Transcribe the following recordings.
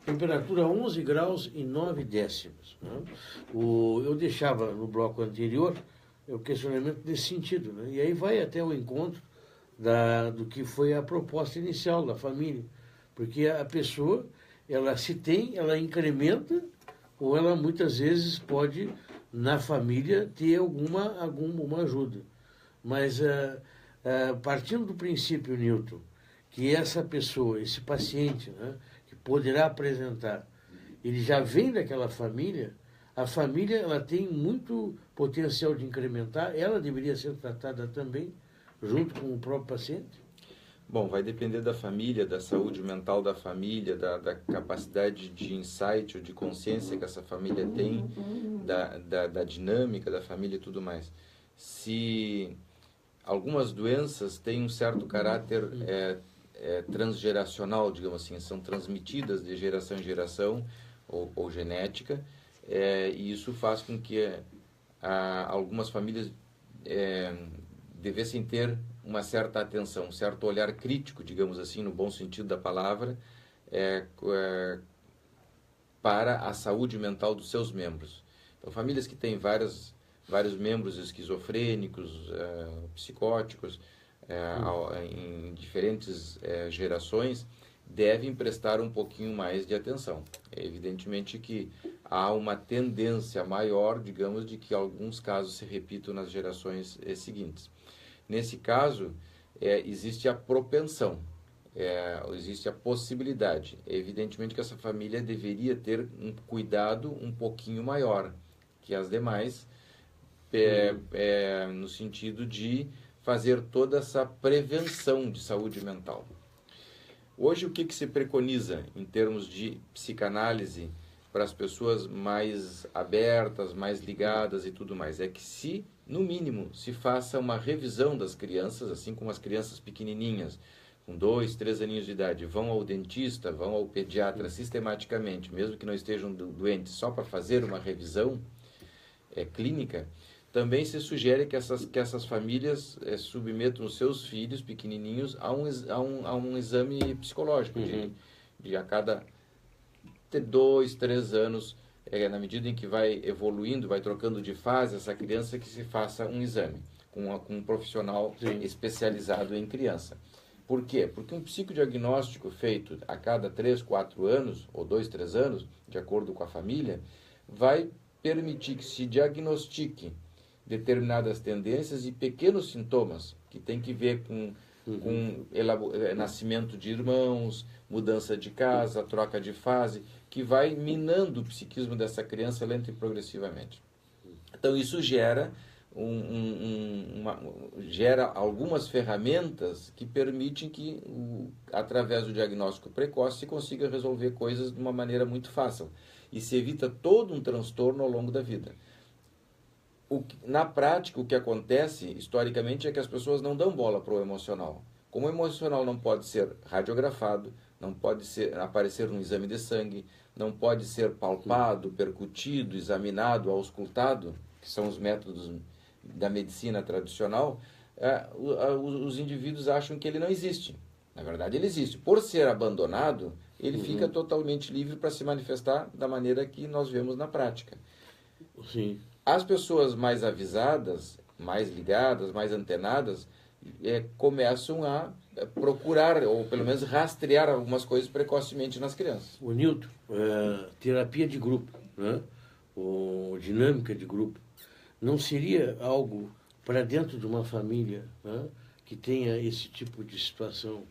Temperatura 11 graus e 9 décimos. Né? Eu deixava no bloco anterior o questionamento nesse sentido. Né? E aí vai até o encontro do que foi a proposta inicial da família. Porque a pessoa, ela se tem, ela incrementa, ou ela muitas vezes pode, na família, ter alguma ajuda. Mas, partindo do princípio, Newton, que essa pessoa, esse paciente, né, que poderá apresentar, ele já vem daquela família, a família ela tem muito potencial de incrementar, ela deveria ser tratada também, junto com o próprio paciente? Bom, vai depender da família, da saúde mental da família, da capacidade de insight ou de consciência que essa família tem, da dinâmica da família e tudo mais. Se algumas doenças têm um certo caráter transgeracional, digamos assim, são transmitidas de geração em geração, ou genética, e isso faz com que algumas famílias devessem ter uma certa atenção, um certo olhar crítico, digamos assim, no bom sentido da palavra, para a saúde mental dos seus membros. Então, famílias que têm vários membros esquizofrênicos, psicóticos, em diferentes gerações, devem prestar um pouquinho mais de atenção. É evidentemente que há uma tendência maior, digamos, de que alguns casos se repitam nas gerações seguintes. Nesse caso, existe a propensão, existe a possibilidade. Evidentemente que essa família deveria ter um cuidado um pouquinho maior que as demais, no sentido de fazer toda essa prevenção de saúde mental. Hoje, o que se preconiza em termos de psicanálise para as pessoas mais abertas, mais ligadas e tudo mais? É que no mínimo, se faça uma revisão das crianças, assim como as crianças pequenininhas, com 2, 3 aninhos de idade, vão ao dentista, vão ao pediatra sistematicamente, mesmo que não estejam doentes, só para fazer uma revisão clínica. Também se sugere que essas famílias submetam os seus filhos pequenininhos a um exame psicológico, de a cada 2, 3 anos, na medida em que vai evoluindo, vai trocando de fase essa criança, que se faça um exame com um profissional especializado em criança. Por quê? Porque um psicodiagnóstico feito a cada 3, 4 anos, ou 2, 3 anos, de acordo com a família, vai permitir que se diagnostique determinadas tendências e pequenos sintomas que tem que ver com nascimento de irmãos, mudança de casa, troca de fase, que vai minando o psiquismo dessa criança lenta e progressivamente. Então isso gera gera algumas ferramentas que permitem que, através do diagnóstico precoce, se consiga resolver coisas de uma maneira muito fácil e se evita todo um transtorno ao longo da vida. Na prática, o que acontece, historicamente, é que as pessoas não dão bola para o emocional. Como o emocional não pode ser radiografado, não pode aparecer no exame de sangue, não pode ser palpado, percutido, examinado, auscultado, que são os métodos da medicina tradicional, os indivíduos acham que ele não existe. Na verdade, ele existe. Por ser abandonado, ele fica totalmente livre para se manifestar da maneira que nós vemos na prática. Sim. As pessoas mais avisadas, mais ligadas, mais antenadas, começam a procurar, ou pelo menos rastrear algumas coisas precocemente nas crianças. O Newton, terapia de grupo, né? Ou dinâmica de grupo, não seria algo para dentro de uma família, né, que tenha esse tipo de situação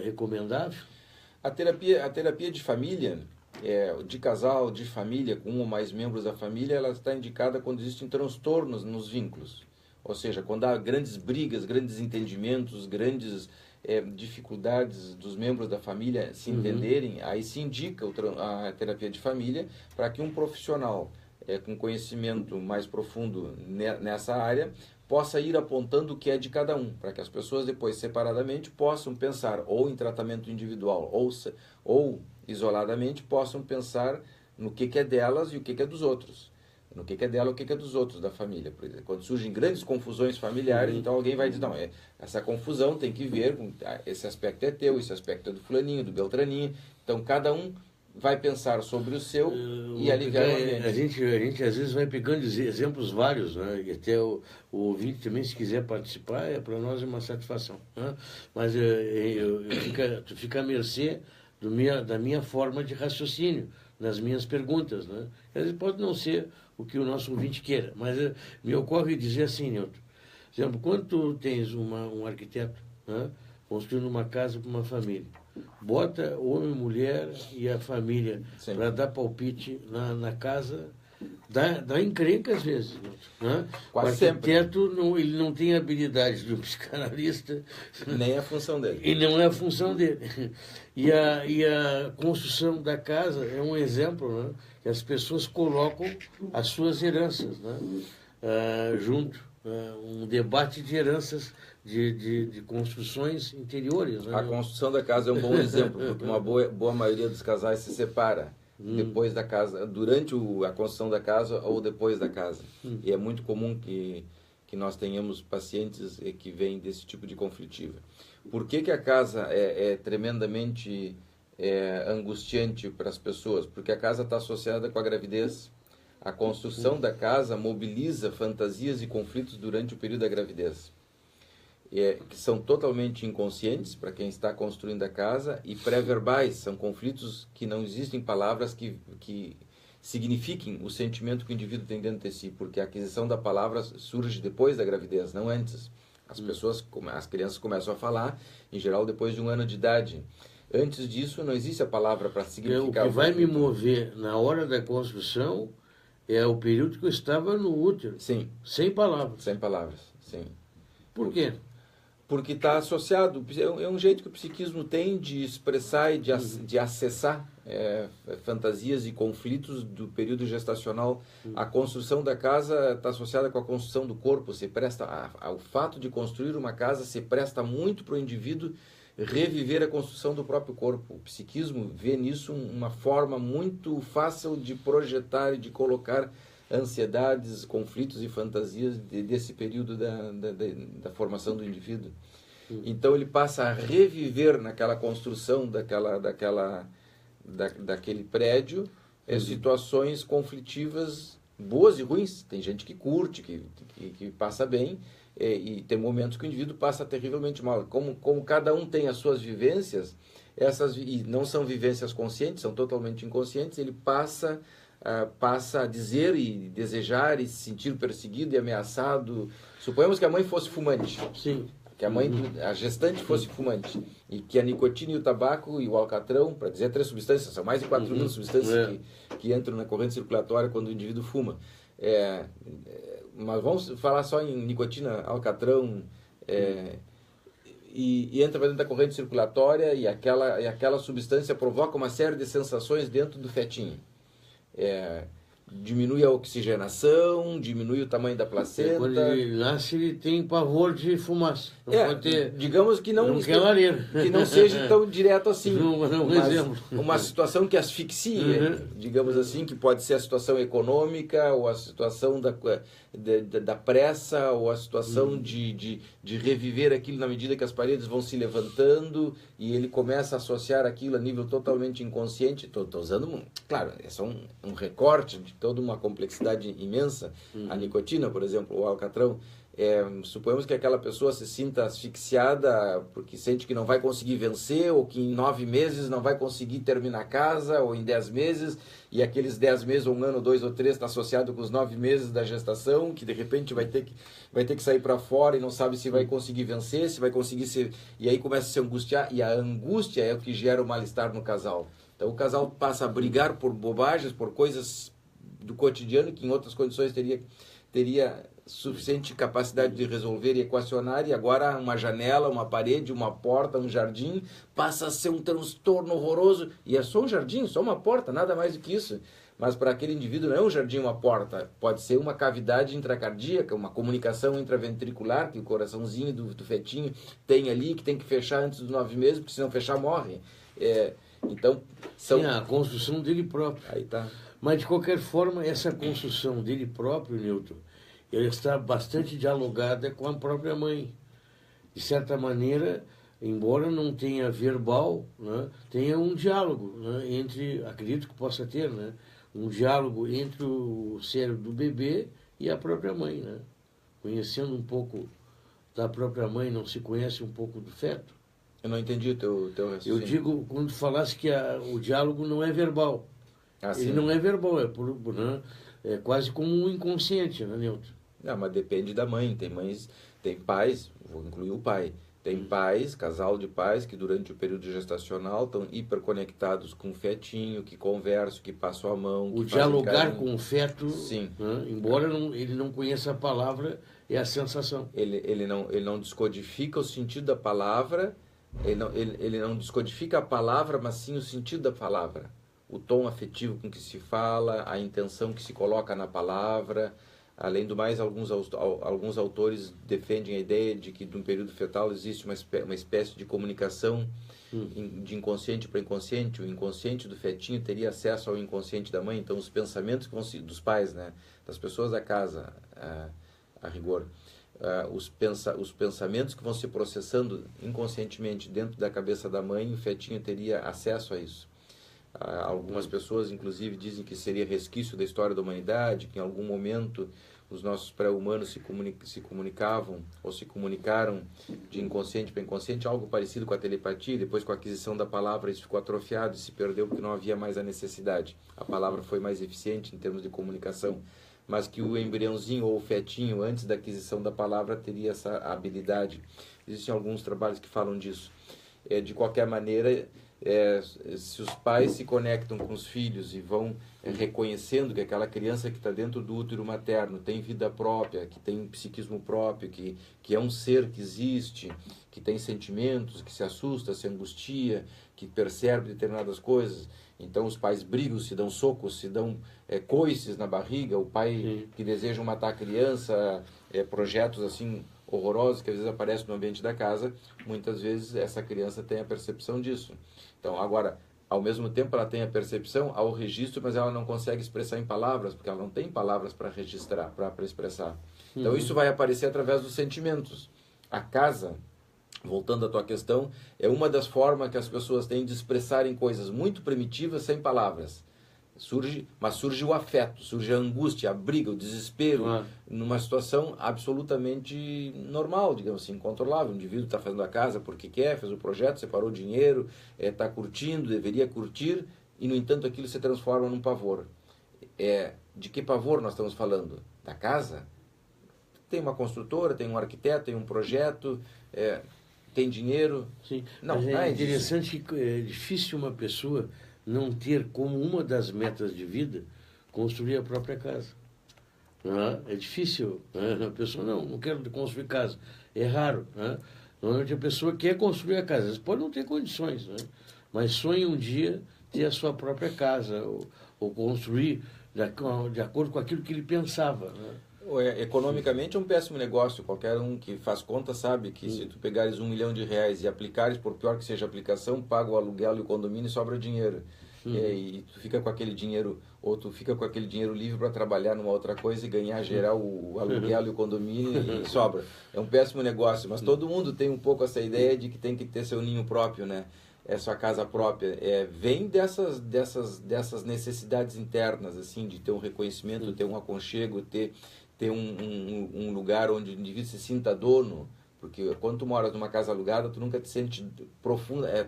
recomendável? A terapia de família, de casal, de família, com um ou mais membros da família, ela está indicada quando existem transtornos nos vínculos. Ou seja, quando há grandes brigas, grandes entendimentos, grandes dificuldades dos membros da família se entenderem, aí se indica a terapia de família para que um profissional com conhecimento mais profundo nessa área possa ir apontando o que é de cada um, para que as pessoas depois separadamente possam pensar ou em tratamento individual ou isoladamente possam pensar no que é delas e o que é dos outros. No que é dela, o que é dos outros da família. Por exemplo, quando surgem grandes confusões familiares, então alguém vai dizer, não, essa confusão tem que ver com esse aspecto é teu, esse aspecto é do fulaninho, do beltraninho. Então cada um vai pensar sobre o seu e aliviar o ambiente. A gente às vezes vai pegando exemplos vários, né? E até o ouvinte também, se quiser participar, para nós é uma satisfação. Né? Mas tu fica à mercê da minha forma de raciocínio, nas minhas perguntas. Né? Às vezes pode não ser o que o nosso ouvinte queira, mas me ocorre dizer assim, Nilton. Por exemplo, quando tu tens um arquiteto, né, construindo uma casa para uma família, bota homem, mulher e a família para dar palpite na casa, dá encrenca às vezes. Né? Quase o arquiteto ele não tem a habilidade do psicanalista. Nem a função dele. E não é a função dele. E a construção da casa é um exemplo, né, que as pessoas colocam as suas heranças, né, junto. Um debate de heranças de construções interiores. Né? A construção da casa é um bom exemplo, porque uma boa maioria dos casais se separa depois da casa, durante a construção da casa ou depois da casa. E é muito comum que nós tenhamos pacientes que vêm desse tipo de conflitiva. Por que a casa é tremendamente angustiante para as pessoas? Porque a casa está associada com a gravidez. A construção da casa mobiliza fantasias e conflitos durante o período da gravidez, que são totalmente inconscientes para quem está construindo a casa e pré-verbais, são conflitos que não existem palavras que signifiquem o sentimento que o indivíduo tem dentro de si, porque a aquisição da palavra surge depois da gravidez, não antes. As crianças começam a falar, em geral, depois de 1 ano de idade. Antes disso, não existe a palavra para significar. O que vai me mover na hora da construção é o período que eu estava no útero. Sim. Sem palavras. Sem palavras, sim. Por quê? Porque está associado, é um jeito que o psiquismo tem de expressar e de acessar fantasias e conflitos do período gestacional. A construção da casa está associada com a construção do corpo. O fato de construir uma casa se presta muito para o indivíduo reviver a construção do próprio corpo. O psiquismo vê nisso uma forma muito fácil de projetar e de colocar ansiedades, conflitos e fantasias desse período da formação do indivíduo. Então ele passa a reviver naquela construção daquele prédio situações conflitivas boas e ruins. Tem gente que curte, que passa bem, e tem momentos que o indivíduo passa terrivelmente mal. Como cada um tem as suas vivências, e não são vivências conscientes, são totalmente inconscientes, ele passa a dizer e desejar e se sentir perseguido e ameaçado. Suponhamos que a mãe fosse fumante. Sim. Que a gestante fosse fumante. E que a nicotina e o tabaco e o alcatrão, para dizer 3 substâncias, são mais de 4.000 substâncias que entram na corrente circulatória quando o indivíduo fuma. Mas vamos falar só em nicotina, alcatrão, e entra dentro da corrente circulatória e aquela substância provoca uma série de sensações dentro do fetinho. Diminui a oxigenação, diminui o tamanho da placenta. Quando ele nasce, ele tem pavor de fumaça. Digamos que não seja tão direto assim. Uma situação que asfixie, digamos assim, que pode ser a situação econômica, ou a situação da pressa, ou a situação de reviver aquilo na medida que as paredes vão se levantando e ele começa a associar aquilo a nível totalmente inconsciente. Estou usando, claro, é só um recorte de toda uma complexidade imensa. A nicotina, por exemplo, o alcatrão. Suponhamos que aquela pessoa se sinta asfixiada porque sente que não vai conseguir vencer, ou que em 9 meses não vai conseguir terminar a casa, ou em 10 meses, e aqueles 10 meses, ou 1 ano, 2 ou 3, está associado com os 9 meses da gestação, que de repente vai ter que sair para fora e não sabe se vai conseguir vencer, se vai conseguir ser... E aí começa a se angustiar, e a angústia é o que gera o mal-estar no casal. Então o casal passa a brigar por bobagens, por coisas do cotidiano que em outras condições teria suficiente capacidade de resolver e equacionar, e agora uma janela, uma parede, uma porta, um jardim passa a ser um transtorno horroroso, e é só um jardim, só uma porta, nada mais do que isso. Mas para aquele indivíduo não é um jardim, uma porta, pode ser uma cavidade intracardíaca, uma comunicação intraventricular que o coraçãozinho do fetinho tem ali, que tem que fechar antes dos 9 meses, porque se não fechar morre. Então, Sim, a construção dele próprio. Aí tá. Mas, de qualquer forma, essa construção dele próprio, Nilton, ela está bastante dialogada com a própria mãe. De certa maneira, embora não tenha verbal, né, tenha um diálogo, né, entre, acredito que possa ter, né, um diálogo entre o cérebro do bebê e a própria mãe, né? Conhecendo um pouco da própria mãe, não se conhece um pouco do feto? Eu não entendi o teu raciocínio. Eu digo, quando falasse que o diálogo não é verbal. Ele não é verbal, né, é quase como um inconsciente, né, Nilton? Não, mas depende da mãe. Tem pais, vou incluir o pai. Tem pais, casal de pais, que durante o período gestacional estão hiperconectados com o fetinho, que conversam, que passam a mão. O dialogar com o feto, sim, né, embora ele não conheça a palavra, é a sensação. Ele não descodifica o sentido da palavra, ele não descodifica a palavra, mas sim o sentido da palavra. O tom afetivo com que se fala, a intenção que se coloca na palavra. Além do mais, alguns autores defendem a ideia de que no período fetal existe uma espécie de comunicação de inconsciente para inconsciente. O inconsciente do fetinho teria acesso ao inconsciente da mãe. Então, os pensamentos que vão dos pais, né, das pessoas da casa, a rigor, os pensamentos que vão se processando inconscientemente dentro da cabeça da mãe, o fetinho teria acesso a isso. Algumas pessoas, inclusive, dizem que seria resquício da história da humanidade, que em algum momento os nossos pré-humanos se comunicavam ou se comunicaram de inconsciente para inconsciente, algo parecido com a telepatia. Depois, com a aquisição da palavra, isso ficou atrofiado e se perdeu porque não havia mais a necessidade. A palavra foi mais eficiente em termos de comunicação, mas que o embriãozinho ou o fetinho, antes da aquisição da palavra, teria essa habilidade. Existem alguns trabalhos que falam disso. De qualquer maneira, se os pais se conectam com os filhos e vão reconhecendo que aquela criança que está dentro do útero materno tem vida própria, que tem psiquismo próprio, que é um ser que existe, que tem sentimentos, que se assusta, se angustia, que percebe determinadas coisas. Então os pais brigam, se dão socos, se dão coices na barriga, o pai que deseja matar a criança, projetos assim horrorosos que às vezes aparecem no ambiente da casa, muitas vezes essa criança tem a percepção disso. Então, agora, ao mesmo tempo ela tem a percepção, há o registro, mas ela não consegue expressar em palavras, porque ela não tem palavras para registrar, para expressar. Então, isso vai aparecer através dos sentimentos. A casa, voltando à tua questão, é uma das formas que as pessoas têm de expressarem coisas muito primitivas sem palavras. Mas surge o afeto, surge a angústia, a briga, o desespero, numa situação absolutamente normal, digamos assim, incontrolável. O indivíduo está fazendo a casa porque quer, fez o projeto, separou o dinheiro, está curtindo, deveria curtir, e no entanto aquilo se transforma num pavor. De que pavor nós estamos falando? Da casa? Tem uma construtora, tem um arquiteto, tem um projeto, tem dinheiro. Sim, não, mas é interessante que é difícil uma pessoa não ter como uma das metas de vida construir a própria casa. É difícil. A pessoa não quer construir casa. É raro. Normalmente a pessoa quer construir a casa. Você pode não ter condições, mas sonha um dia ter a sua própria casa ou construir de acordo com aquilo que ele pensava. Economicamente é um péssimo negócio. Qualquer um que faz conta sabe que se tu pegares R$1 milhão e aplicares, por pior que seja a aplicação, paga o aluguel e o condomínio e sobra dinheiro. E tu fica com aquele dinheiro, ou tu fica com aquele dinheiro livre para trabalhar numa outra coisa e ganhar geral o aluguel e o condomínio e sobra. É um péssimo negócio, mas todo mundo tem um pouco essa ideia de que tem que ter seu ninho próprio, né? Sua casa própria. Vem dessas necessidades internas, assim, de ter um reconhecimento, ter um aconchego, ter um lugar onde o indivíduo se sinta dono, porque quando tu moras numa casa alugada, tu nunca te sente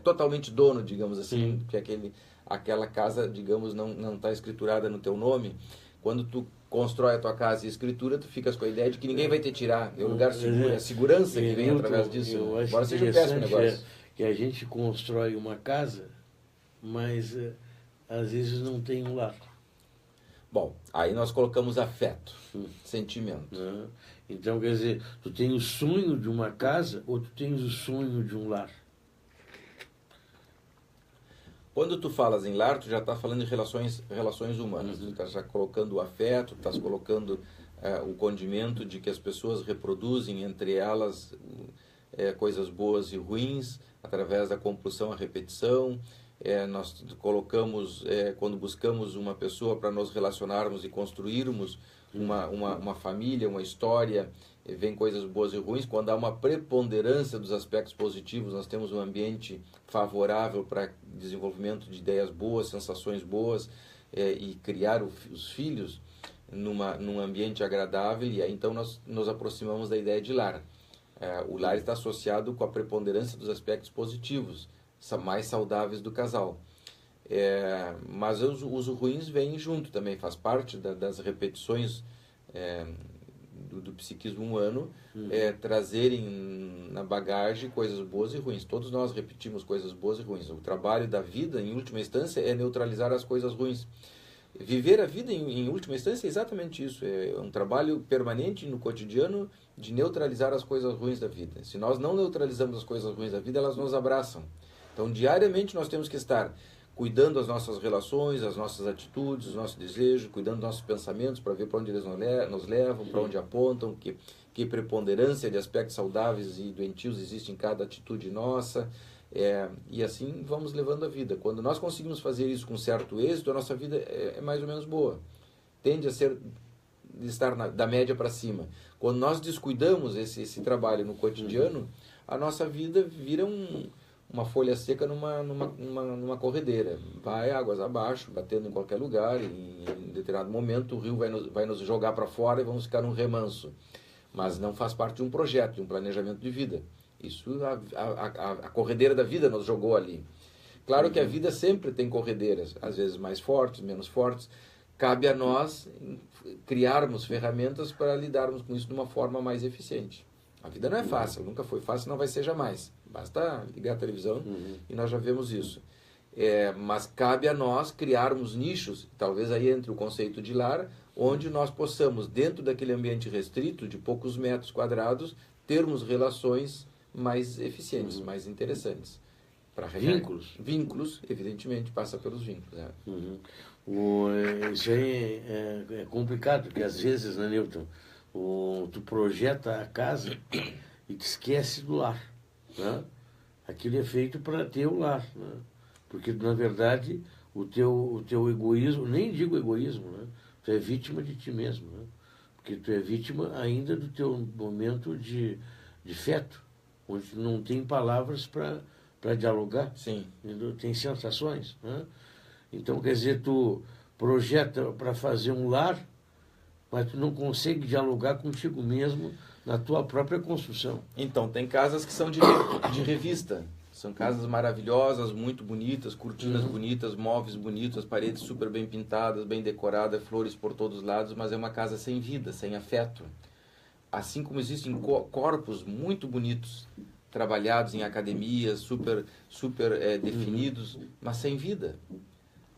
totalmente dono, digamos assim, porque aquela casa, digamos, não está escriturada no teu nome. Quando tu constrói a tua casa e escritura, tu ficas com a ideia de que ninguém vai te tirar. É um lugar seguro, é a segurança que vem através disso. Embora seja um péssimo negócio. Que a gente constrói uma casa, mas às vezes não tem um lar. Bom, aí nós colocamos afeto, sentimento. Então, quer dizer, tu tem o sonho de uma casa ou tu tens o sonho de um lar? Quando tu falas em lar, tu já está falando de relações humanas. Tu está já colocando o afeto, estás colocando o condimento de que as pessoas reproduzem entre elas coisas boas e ruins, através da compulsão, a repetição, nós colocamos, quando buscamos uma pessoa para nos relacionarmos e construirmos uma família, uma história, vem coisas boas e ruins. Quando há uma preponderância dos aspectos positivos, nós temos um ambiente favorável para desenvolvimento de ideias boas, sensações boas, e criar os filhos num ambiente agradável, e aí então nós nos aproximamos da ideia de lar. O lar está associado com a preponderância dos aspectos positivos, mais saudáveis do casal. Mas os ruins vêm junto também, faz parte das repetições do psiquismo humano, trazerem na bagagem coisas boas e ruins. Todos nós repetimos coisas boas e ruins. O trabalho da vida, em última instância, é neutralizar as coisas ruins. Viver a vida, em última instância, é exatamente isso. É um trabalho permanente no cotidiano de neutralizar as coisas ruins da vida. Se nós não neutralizamos as coisas ruins da vida, elas nos abraçam. Então, diariamente, nós temos que estar cuidando das nossas relações, das nossas atitudes, dos nossos desejos, cuidando dos nossos pensamentos para ver para onde eles nos levam, para onde apontam, que preponderância de aspectos saudáveis e doentios existe em cada atitude nossa. E assim vamos levando a vida. Quando nós conseguimos fazer isso com certo êxito, a nossa vida é mais ou menos boa. Tende a estar da média para cima. Quando nós descuidamos esse trabalho no cotidiano, a nossa vida vira uma folha seca numa corredeira. Vai águas abaixo, batendo em qualquer lugar, e em determinado momento o rio vai nos jogar para fora e vamos ficar num remanso. Mas não faz parte de um projeto, de um planejamento de vida. Isso a corredeira da vida nos jogou ali. Claro que a vida sempre tem corredeiras, às vezes mais fortes, menos fortes. Cabe a nós criarmos ferramentas para lidarmos com isso de uma forma mais eficiente. A vida não é fácil, nunca foi fácil, não vai ser jamais. Basta ligar a televisão e nós já vemos isso. Mas cabe a nós criarmos nichos, talvez aí entre o conceito de lar, onde nós possamos, dentro daquele ambiente restrito, de poucos metros quadrados, termos relações mais eficientes, mais interessantes. Vínculos, evidentemente, passa pelos vínculos. Isso aí é complicado, porque às vezes, né, Newton, tu projeta a casa e te esquece do lar. Né? Aquilo é feito para ter o lar. Né? Porque, na verdade, o teu egoísmo, nem digo egoísmo, né? Tu é vítima de ti mesmo. Né? Porque tu é vítima ainda do teu momento de feto, onde tu não tem palavras para dialogar. Sim. Tem sensações. Né? Então, quer dizer, tu projeta para fazer um lar, mas tu não consegue dialogar contigo mesmo na tua própria construção. Então, tem casas que são de revista. São casas maravilhosas, muito bonitas, cortinas bonitas, móveis bonitos, paredes super bem pintadas, bem decoradas, flores por todos os lados, mas é uma casa sem vida, sem afeto. Assim como existem corpos muito bonitos, trabalhados em academias, super definidos, mas sem vida.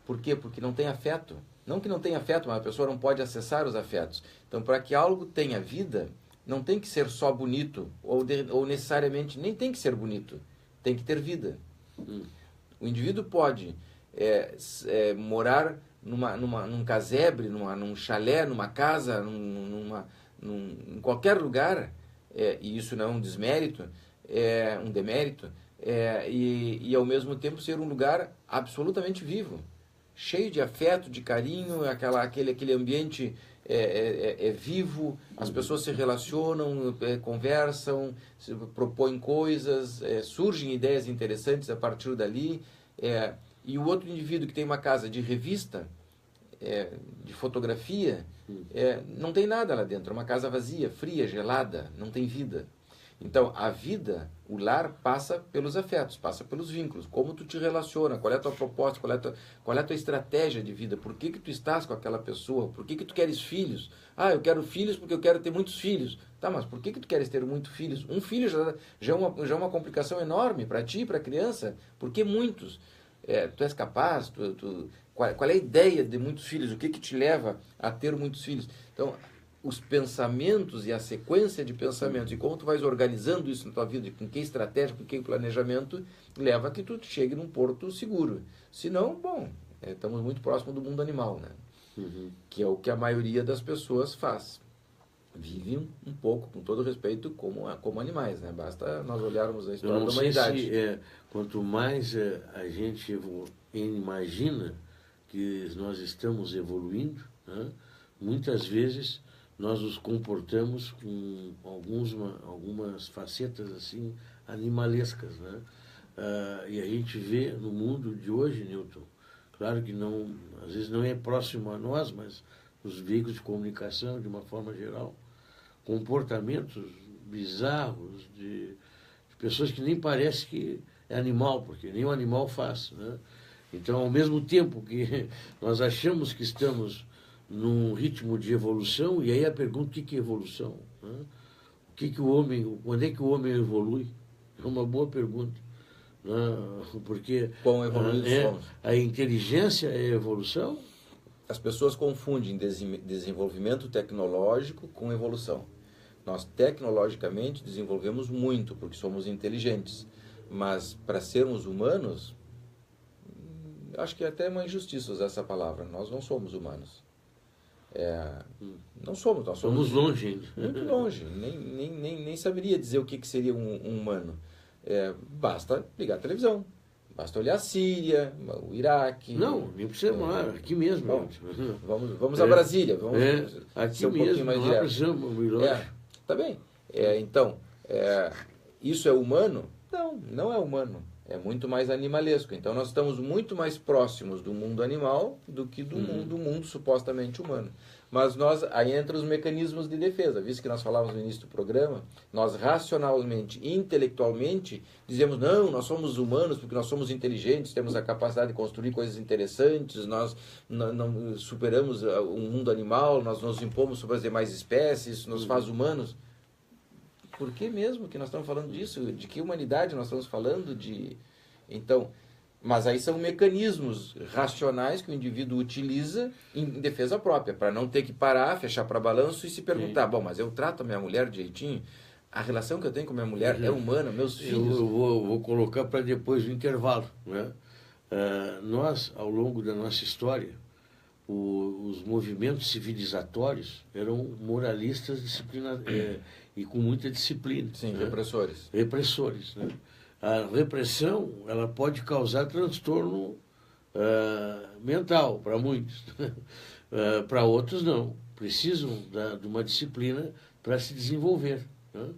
Por quê? Porque não tem afeto. Não que não tenha afeto, mas a pessoa não pode acessar os afetos. Então, para que algo tenha vida, não tem que ser só bonito, ou necessariamente nem tem que ser bonito. Tem que ter vida. O indivíduo pode morar num casebre, num chalé, numa casa, em qualquer lugar, e isso não é um desmérito, é um demérito, e ao mesmo tempo ser um lugar absolutamente vivo, cheio de afeto, de carinho, aquele ambiente vivo, as pessoas se relacionam, conversam, propõem coisas, surgem ideias interessantes a partir dali. E o outro indivíduo que tem uma casa de revista, de fotografia, não tem nada lá dentro, é uma casa vazia, fria, gelada, não tem vida. Então, a vida, o lar, passa pelos afetos, passa pelos vínculos. Como tu te relaciona, qual é a tua proposta, qual é a tua estratégia de vida, por que tu estás com aquela pessoa, por que tu queres filhos? Eu quero filhos porque eu quero ter muitos filhos. Tá, mas por que tu queres ter muitos filhos? Um filho já é uma complicação enorme para ti, para a criança. Por que muitos? Tu és capaz? Qual é a ideia de muitos filhos? O que te leva a ter muitos filhos? Então, os pensamentos e a sequência de pensamentos e como tu vais organizando isso na tua vida, com que estratégia, com que planejamento, leva a que tu chegue num porto seguro. Senão, estamos muito próximos do mundo animal, né? Que é o que a maioria das pessoas faz. Vivem um pouco, com todo respeito, como animais, né? Basta nós olharmos a história da humanidade. Quanto mais a gente imagina que nós estamos evoluindo, né? Muitas vezes nós nos comportamos com algumas facetas assim animalescas, né? E a gente vê no mundo de hoje, Newton, claro que não, às vezes não é próximo a nós, mas nos veículos de comunicação, de uma forma geral, comportamentos bizarros de pessoas que nem parece que é animal, porque nem o animal faz, né? Então, ao mesmo tempo que nós achamos que estamos num ritmo de evolução, e aí a pergunta, o que é evolução? Né? Quando é que o homem evolui? É uma boa pergunta. Né? Porque quão evoluídos somos. A inteligência é evolução? As pessoas confundem desenvolvimento tecnológico com evolução. Nós, tecnologicamente, desenvolvemos muito, porque somos inteligentes. Mas, para sermos humanos, acho que é até uma injustiça usar essa palavra. Nós não somos humanos. Não somos. Nós somos longe ainda. Muito longe. Nem saberia dizer o que seria um humano. Basta ligar a televisão. Basta olhar a Síria, o Iraque. Não, nem precisa mais, aqui mesmo. Bom, vamos a Brasília. Vamos aqui ser um mesmo, pouquinho mais não direto. precisamos ir longe. Tá bem. Então, isso é humano? Não é humano. É muito mais animalesco. Então, nós estamos muito mais próximos do mundo animal do que do mundo supostamente humano. Mas aí entram os mecanismos de defesa. Visto que nós falávamos no início do programa, nós racionalmente, intelectualmente, dizemos, não, nós somos humanos porque nós somos inteligentes, temos a capacidade de construir coisas interessantes, nós não superamos o mundo animal, nós nos impomos sobre as demais espécies, isso nos faz humanos. Por que mesmo que nós estamos falando disso? De que humanidade nós estamos falando? Então, mas aí são mecanismos racionais que o indivíduo utiliza em defesa própria, para não ter que parar, fechar para balanço e se perguntar, bom, mas eu trato a minha mulher direitinho? A relação que eu tenho com a minha mulher é humana? Meus filhos... Eu vou colocar para depois do intervalo, né? Nós, ao longo da nossa história, os movimentos civilizatórios eram moralistas e com muita disciplina. Sim, né? repressores. Repressores, né? A repressão, ela pode causar transtorno mental para muitos. Para outros, não. Precisam de uma disciplina para se desenvolver. Né?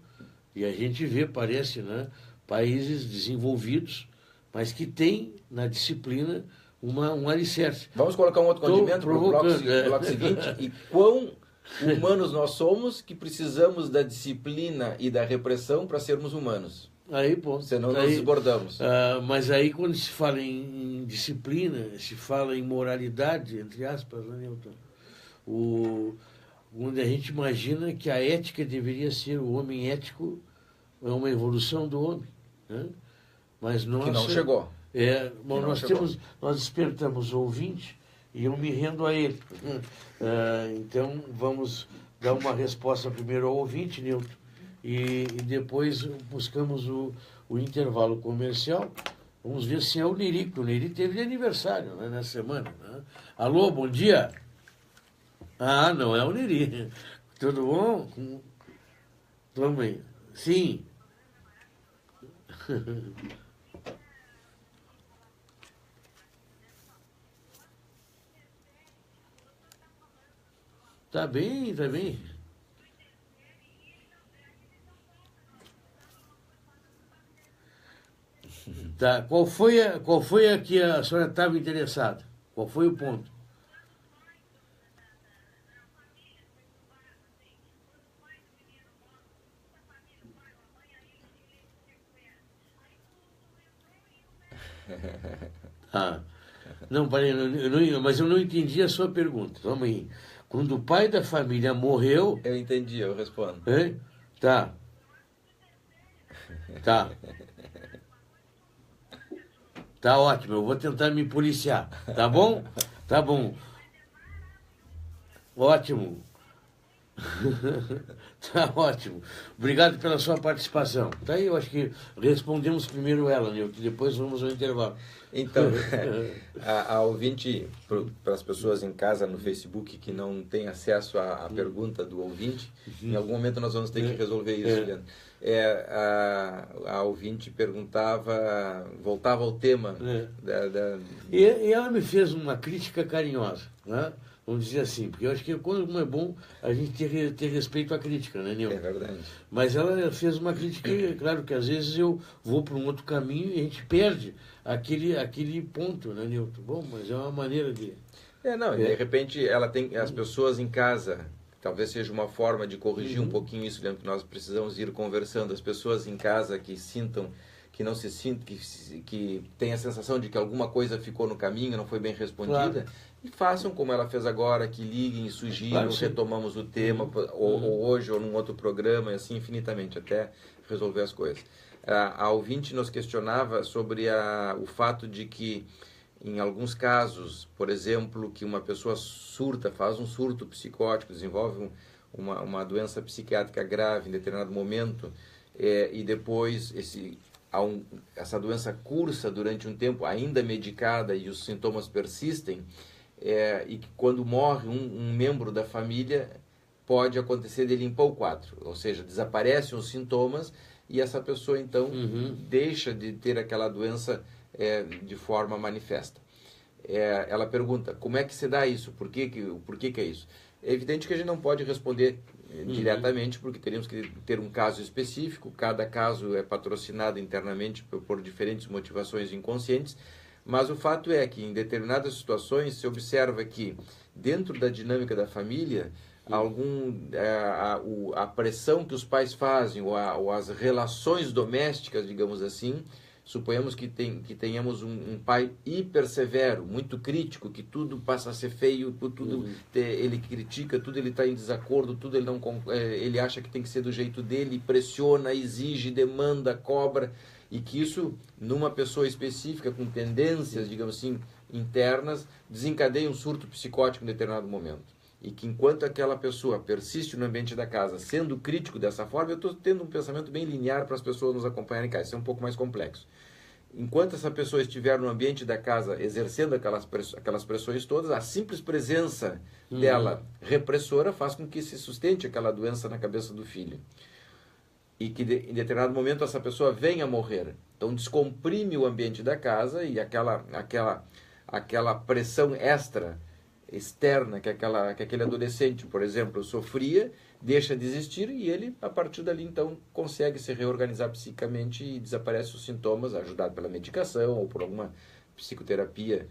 E a gente vê, parece, né, países desenvolvidos, mas que têm na disciplina um alicerce. Vamos colocar um outro condimento para o bloco seguinte. E quão humanos nós somos que precisamos da disciplina e da repressão para sermos humanos. Aí, pô. Senão nós desbordamos. Mas aí, quando se fala em disciplina, se fala em moralidade, entre aspas, né, Newton? Onde a gente imagina que a ética deveria ser o homem ético, é uma evolução do homem. Né? Mas nós, que não chegou. Nós despertamos o ouvinte e eu me rendo a ele. Então, vamos dar uma resposta primeiro ao ouvinte, Newton, e depois buscamos o intervalo comercial. Vamos ver se é o Neri, porque o Neri teve aniversário, né, nessa semana. Né? Alô, bom dia. Não é o Neri. Tudo bom? Vamos aí. Sim. Tá bem, tá bem. Tá. Qual foi a que a senhora estava interessada? Qual foi o ponto? Não, mas eu não entendi a sua pergunta. Vamos aí. Quando o pai da família morreu... Eu entendi, eu respondo. Tá. Tá ótimo, eu vou tentar me policiar. Tá bom? Tá bom. Ótimo. Tá ótimo. Obrigado pela sua participação. Tá aí, eu acho que respondemos primeiro ela, Nilton, depois vamos ao intervalo. Então, a ouvinte, para as pessoas em casa no Facebook que não têm acesso à pergunta do ouvinte, em algum momento nós vamos ter que resolver isso, Leandro. A ouvinte perguntava, voltava ao tema. E ela me fez uma crítica carinhosa, né? Vamos dizer assim, porque eu acho que quando é bom a gente ter respeito à crítica, né, Nilton? É verdade. Mas ela fez uma crítica, claro que às vezes eu vou para um outro caminho e a gente perde aquele ponto, né, Nilton? Bom, mas é uma maneira de... De repente ela tem as pessoas em casa, talvez seja uma forma de corrigir um pouquinho isso, lembra que nós precisamos ir conversando, as pessoas em casa que sintam, que não se sintam, que tem a sensação de que alguma coisa ficou no caminho, não foi bem respondida, claro. E façam como ela fez agora, que liguem e sugiram, claro, retomamos o tema, ou hoje, ou num outro programa, e assim infinitamente, até resolver as coisas. A ouvinte nos questionava sobre o fato de que, em alguns casos, por exemplo, que uma pessoa surta, faz um surto psicótico, desenvolve uma doença psiquiátrica grave em determinado momento, e depois essa doença cursa durante um tempo, ainda medicada, e os sintomas persistem, e que quando morre um membro da família, pode acontecer de limpar o quadro, ou seja, desaparecem os sintomas e essa pessoa então deixa de ter aquela doença de forma manifesta. Ela pergunta, como é que se dá isso? Por que é isso? É evidente que a gente não pode responder diretamente, porque teríamos que ter um caso específico, cada caso é patrocinado internamente por diferentes motivações inconscientes, mas o fato é que em determinadas situações se observa que dentro da dinâmica da família, a pressão que os pais fazem, ou as relações domésticas, digamos assim, suponhamos que tenhamos um pai hiper severo, muito crítico, que tudo passa a ser feio, tudo ele critica, tudo ele está em desacordo, tudo ele acha que tem que ser do jeito dele, pressiona, exige, demanda, cobra, e que isso, numa pessoa específica, com tendências, digamos assim, internas, desencadeia um surto psicótico em determinado momento. E que enquanto aquela pessoa persiste no ambiente da casa, sendo crítico dessa forma, eu estou tendo um pensamento bem linear para as pessoas nos acompanharem em casa, isso é um pouco mais complexo. Enquanto essa pessoa estiver no ambiente da casa, exercendo aquelas pressões todas, a simples presença dela repressora faz com que se sustente aquela doença na cabeça do filho. E que em determinado momento essa pessoa venha a morrer. Então descomprime o ambiente da casa e aquela pressão externa que aquele adolescente, por exemplo, sofria, deixa de existir e ele, a partir dali, então, consegue se reorganizar psicamente e desaparece os sintomas, ajudado pela medicação ou por alguma psicoterapia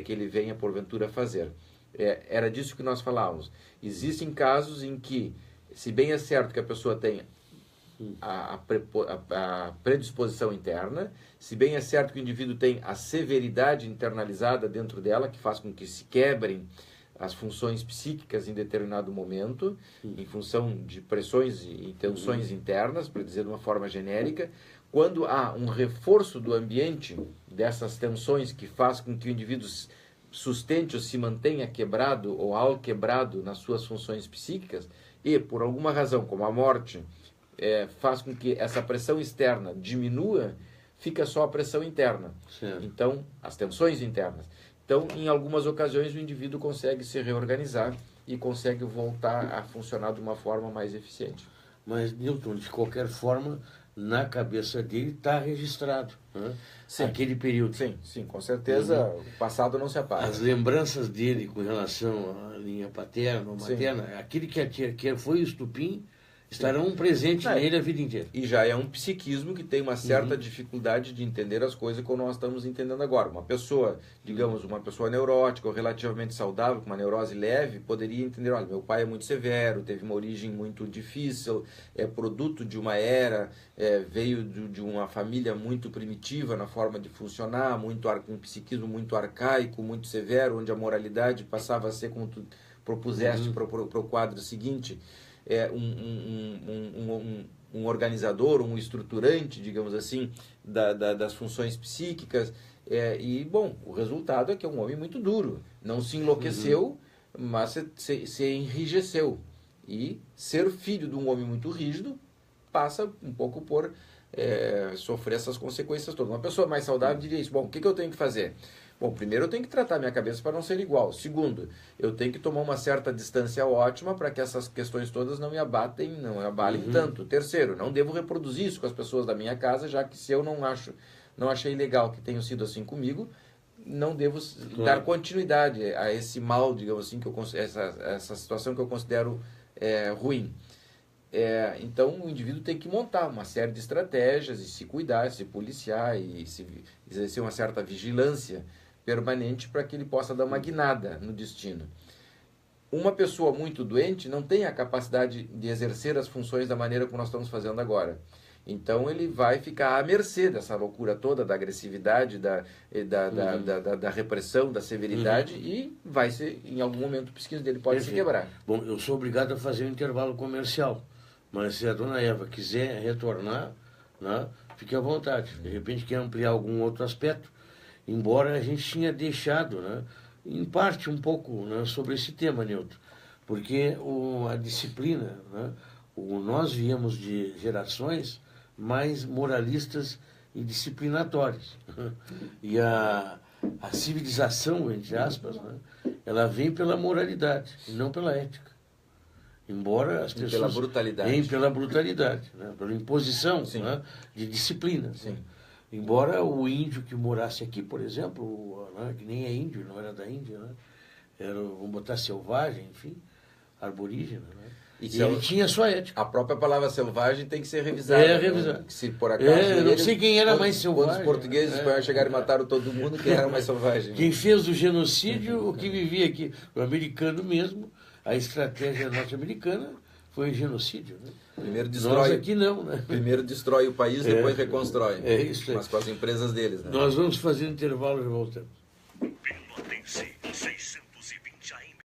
que ele venha, porventura, fazer. Era disso que nós falávamos. Existem casos em que, se bem é certo que a pessoa tem a predisposição interna, se bem é certo que o indivíduo tem a severidade internalizada dentro dela, que faz com que se quebrem as funções psíquicas em determinado momento, em função de pressões e tensões internas, para dizer de uma forma genérica, quando há um reforço do ambiente dessas tensões que faz com que o indivíduo sustente ou se mantenha quebrado ou alquebrado nas suas funções psíquicas, e por alguma razão, como a morte, faz com que essa pressão externa diminua, fica só a pressão interna. Certo. Então, as tensões internas. Então, em algumas ocasiões, o indivíduo consegue se reorganizar e consegue voltar a funcionar de uma forma mais eficiente. Mas, Nilton, de qualquer forma, na cabeça dele está registrado, né? Sim. Aquele período. Sim, com certeza o passado não se apaga. As lembranças dele com relação à linha paterna ou materna, aquele que foi o estupim, estarão presentes nele a vida inteira. E já é um psiquismo que tem uma certa dificuldade de entender as coisas como nós estamos entendendo agora. Uma pessoa, digamos, uma pessoa neurótica ou relativamente saudável, com uma neurose leve, poderia entender, olha, meu pai é muito severo, teve uma origem muito difícil, é produto de uma era, veio de uma família muito primitiva na forma de funcionar, com um psiquismo muito arcaico, muito severo, onde a moralidade passava a ser, como tu propuseste para o quadro seguinte, um organizador, um estruturante, digamos assim, das funções psíquicas. E, bom, o resultado é que é um homem muito duro. Não se enlouqueceu, mas se enrijeceu. E ser filho de um homem muito rígido passa um pouco por sofrer essas consequências todas. Uma pessoa mais saudável diria isso. Bom, o que eu tenho que fazer? Bom, primeiro eu tenho que tratar minha cabeça para não ser igual. Segundo, eu tenho que tomar uma certa distância ótima para que essas questões todas não me abalem tanto. Terceiro, não devo reproduzir isso com as pessoas da minha casa, já que se eu não achei legal que tenham sido assim comigo, não devo dar continuidade a esse mal, digamos assim, essa situação que eu considero ruim. Então o indivíduo tem que montar uma série de estratégias e se cuidar, se policiar e exercer uma certa vigilância permanente para que ele possa dar uma guinada no destino. Uma pessoa muito doente não tem a capacidade de exercer as funções da maneira como nós estamos fazendo agora. Então ele vai ficar à mercê dessa loucura toda, da agressividade, da repressão, da severidade, e vai ser, em algum momento, o psiquismo dele pode se quebrar. Bom, eu sou obrigado a fazer um intervalo comercial, mas se a dona Eva quiser retornar, né, fique à vontade. De repente quer ampliar algum outro aspecto, embora a gente tinha deixado, né, em parte um pouco, né, sobre esse tema, Nilton, porque a disciplina, né, nós viemos de gerações mais moralistas e disciplinatórias. E a civilização, entre aspas, né, ela vem pela moralidade e não pela ética. Embora as pessoas... Pela brutalidade. Vem pela brutalidade, né, pela imposição, né, de disciplina. Né. Embora o índio que morasse aqui, por exemplo, né, que nem é índio, não era da Índia, né, era, vamos botar, selvagem, enfim, arborígena, né. E ele tinha a sua ética. A própria palavra selvagem tem que ser revisada. Revisada. Né? Se por acaso... não sei quem era mais selvagem. Quando os portugueses espanhóis chegaram e mataram todo mundo, quem era mais selvagem? Quem fez o genocídio, o que vivia aqui, o americano mesmo, a estratégia norte-americana foi o genocídio. Né? Primeiro destrói, nós aqui não, né? Primeiro destrói o país, depois reconstrói. É isso aí. Mas com as empresas deles. Né? Nós vamos fazer um intervalo e voltamos.